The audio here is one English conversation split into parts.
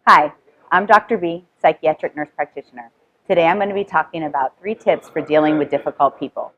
Hi, I'm Dr. B, Psychiatric Nurse Practitioner. Today I'm going to be talking about 3 tips for dealing with difficult people.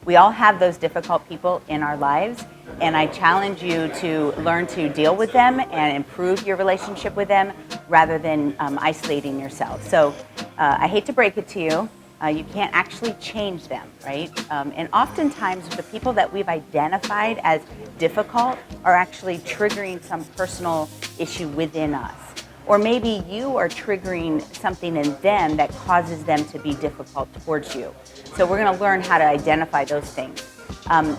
We all have those difficult people in our lives, and I challenge you to learn to deal with them and improve your relationship with them rather than isolating yourself. So I hate to break it to you, you can't actually change them, right? And oftentimes the people that we've identified as difficult are actually triggering some personal issue within us. Or maybe you are triggering something in them that causes them to be difficult towards you. So we're going to learn how to identify those things.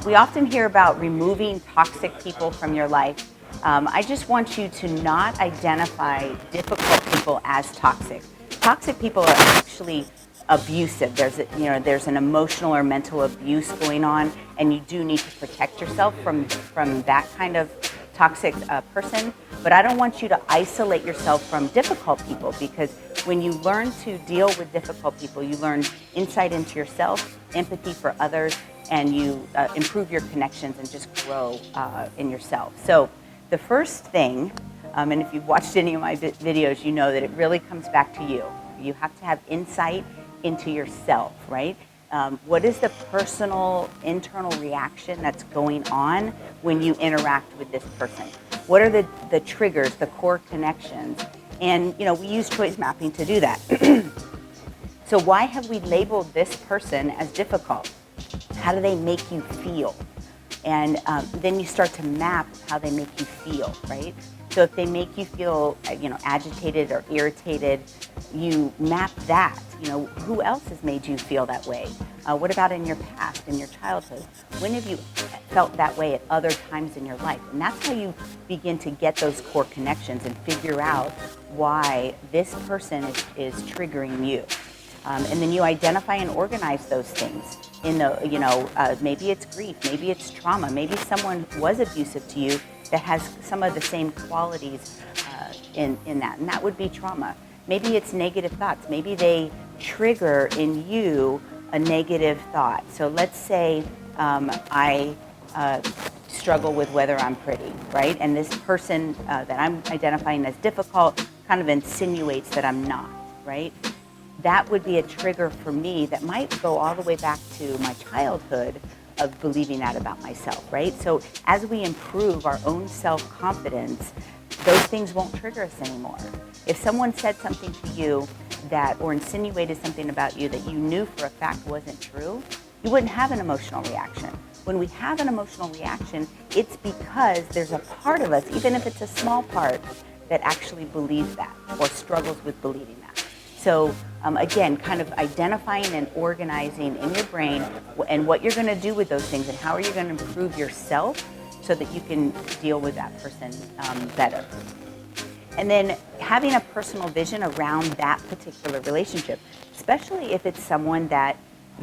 We often hear about removing toxic people from your life. I just want you to not identify difficult people as toxic. Toxic people are actually abusive. There's an emotional or mental abuse going on, and you do need to protect yourself from that kind of toxic person. But I don't want you to isolate yourself from difficult people, because when you learn to deal with difficult people, you learn insight into yourself, empathy for others, and you improve your connections and just grow in yourself. So the first thing, and if you've watched any of my videos, you know that it really comes back to you. You have to have insight into yourself, right? What is the personal internal reaction that's going on when you interact with this person? What are the triggers, the core connections? And we use choice mapping to do that. So why have we labeled this person as difficult? How do they make you feel? And then you start to map how they make you feel, right? So if they make you feel, agitated or irritated, you map that. Who else has made you feel that way? What about in your past, in your childhood? When have you felt that way at other times in your life? And that's how you begin to get those core connections and figure out why this person is triggering you. And then you identify and organize those things. Maybe it's grief, maybe it's trauma, maybe someone was abusive to you that has some of the same qualities in that, and that would be trauma. Maybe it's negative thoughts. Maybe they trigger in you a negative thought. So let's say I struggle with whether I'm pretty, right? And this person that I'm identifying as difficult kind of insinuates that I'm not, right? That would be a trigger for me that might go all the way back to my childhood of believing that about myself, right? So as we improve our own self-confidence, those things won't trigger us anymore. If someone said something to you or insinuated something about you that you knew for a fact wasn't true, you wouldn't have an emotional reaction. When we have an emotional reaction, it's because there's a part of us, even if it's a small part, that actually believes that or struggles with believing that. So again, kind of identifying and organizing in your brain and what you're going to do with those things and how are you going to improve yourself so that you can deal with that person better. And then having a personal vision around that particular relationship, especially if it's someone that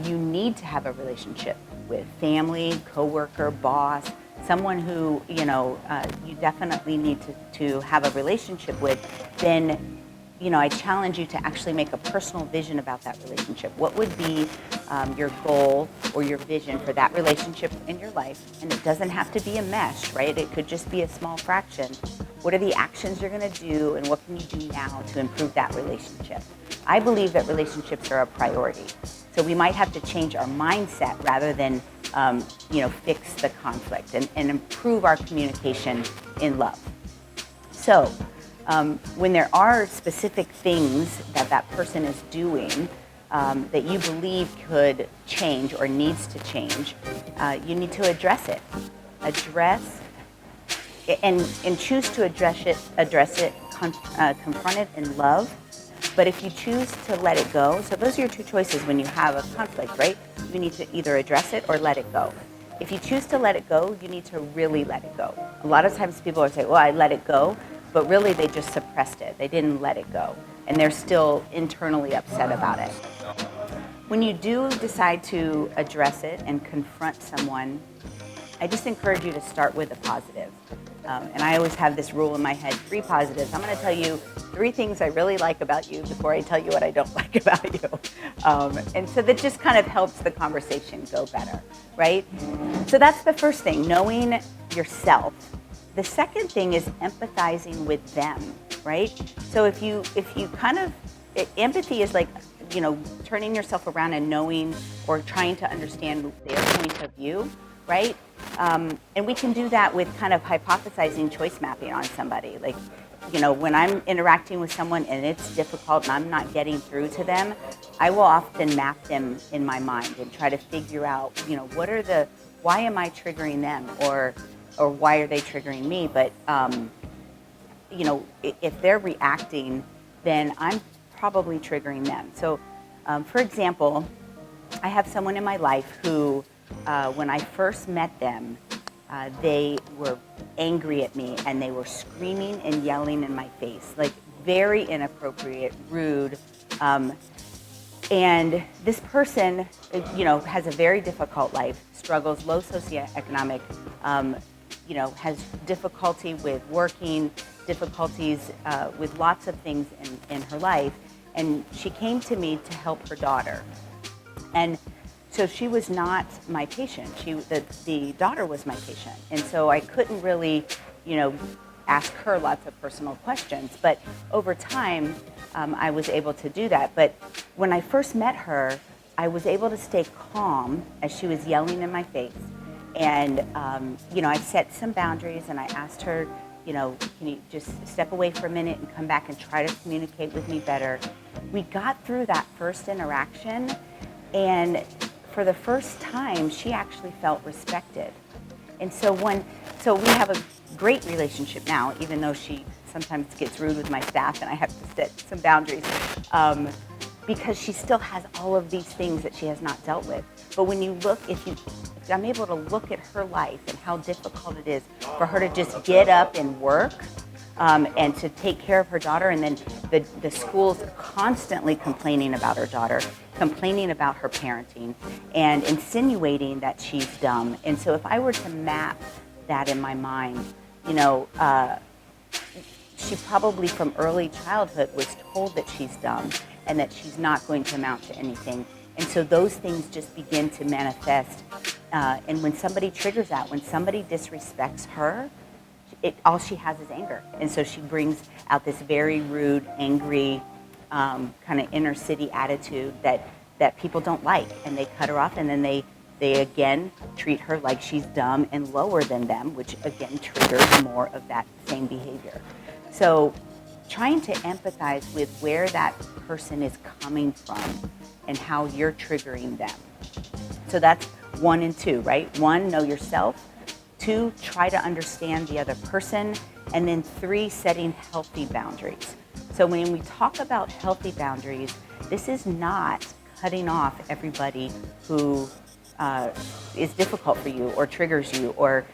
you need to have a relationship with, family, coworker, boss, someone who you definitely need to have a relationship with, then I challenge you to actually make a personal vision about that relationship. What would be your goal or your vision for that relationship in your life? And it doesn't have to be a mesh, right? It could just be a small fraction. What are the actions you're going to do, and what can you do now to improve that relationship? I believe that relationships are a priority. So we might have to change our mindset rather than fix the conflict and improve our communication in love. So when there are specific things that person is doing that you believe could change or needs to change, you need to address it. And choose to address it, confront it in love. But if you choose to let it go, so those are your 2 choices when you have a conflict, right? You need to either address it or let it go. If you choose to let it go, you need to really let it go. A lot of times people are saying, well, I let it go, but really they just suppressed it. They didn't let it go. And they're still internally upset about it. When you do decide to address it and confront someone, I just encourage you to start with the positive. And I always have this rule in my head, 3 positives. I'm going to tell you 3 things I really like about you before I tell you what I don't like about you. And so that just kind of helps the conversation go better, right? So that's the first thing, knowing yourself. The second thing is empathizing with them, right? So if you kind of, empathy is like, turning yourself around and knowing or trying to understand their point of view, right? And we can do that with kind of hypothesizing choice mapping on somebody. Like, when I'm interacting with someone and it's difficult and I'm not getting through to them, I will often map them in my mind and try to figure out, why am I triggering them or why are they triggering me? But, if they're reacting, then I'm probably triggering them. So, for example, I have someone in my life who, when I first met them, they were angry at me and they were screaming and yelling in my face, like very inappropriate, rude. And this person, has a very difficult life, struggles, low socioeconomic, has difficulty with working, difficulties with lots of things in her life. And she came to me to help her daughter. And so she was not my patient. The daughter was my patient. And so I couldn't really, ask her lots of personal questions. But over time, I was able to do that. But when I first met her, I was able to stay calm as she was yelling in my face. And, I set some boundaries and I asked her, can you just step away for a minute and come back and try to communicate with me better? We got through that first interaction, and for the first time, she actually felt respected. And so we have a great relationship now, even though she sometimes gets rude with my staff and I have to set some boundaries, because she still has all of these things that she has not dealt with. But when you look, if I'm able to look at her life and how difficult it is for her to just get up and work, and to take care of her daughter, and then the school's constantly complaining about her daughter, complaining about her parenting, and insinuating that she's dumb. And so if I were to map that in my mind, she probably from early childhood was told that she's dumb and that she's not going to amount to anything. And so those things just begin to manifest. And when somebody triggers that, when somebody disrespects her, all she has is anger. And so she brings out this very rude, angry, kind of inner city attitude that people don't like. And they cut her off, and then they again treat her like she's dumb and lower than them, which again triggers more of that same behavior. So trying to empathize with where that person is coming from and how you're triggering them. So that's 1 and 2, right? 1, know yourself. 2, try to understand the other person. And then 3, setting healthy boundaries. So when we talk about healthy boundaries, this is not cutting off everybody who is difficult for you or triggers you or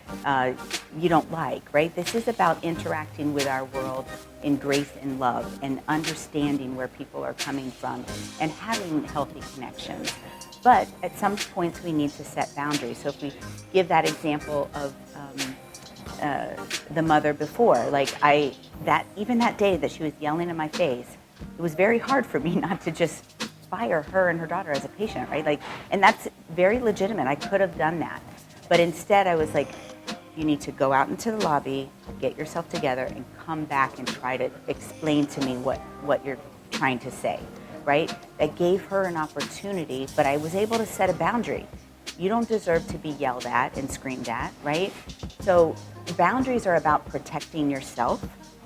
you don't like, right? This is about interacting with our world in grace and love and understanding where people are coming from and having healthy connections. But at some points we need to set boundaries. So if we give that example of the mother before, like even that day that she was yelling in my face, it was very hard for me not to just fire her and her daughter as a patient, right? Like, and that's very legitimate. I could have done that. But instead I was like, you need to go out into the lobby, get yourself together, and come back and try to explain to me what you're trying to say, right? That gave her an opportunity, but I was able to set a boundary. You don't deserve to be yelled at and screamed at, right? So boundaries are about protecting yourself,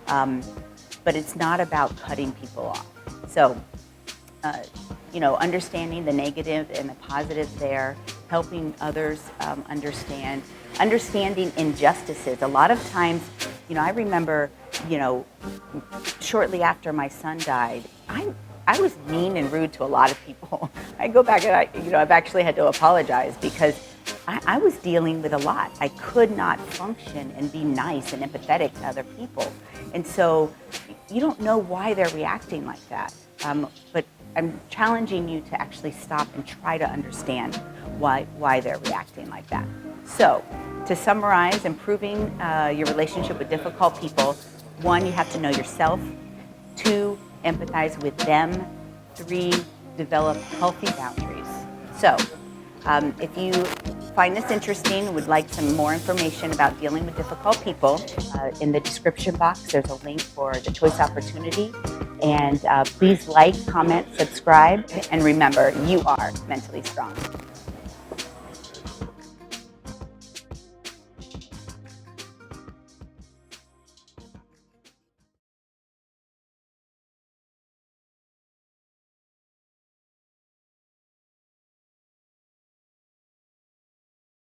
but it's not about cutting people off. So, understanding the negative and the positive there, helping others understanding injustices. A lot of times, I remember, shortly after my son died, I was mean and rude to a lot of people. I go back and I've actually had to apologize because I was dealing with a lot. I could not function and be nice and empathetic to other people. And so you don't know why they're reacting like that. But I'm challenging you to actually stop and try to understand why they're reacting like that. So To summarize, improving your relationship with difficult people, 1, you have to know yourself. 2, empathize with them. 3, develop healthy boundaries. So, if you find this interesting, would like some more information about dealing with difficult people, in the description box there's a link for the choice opportunity. And please like, comment, subscribe, and remember, you are mentally strong.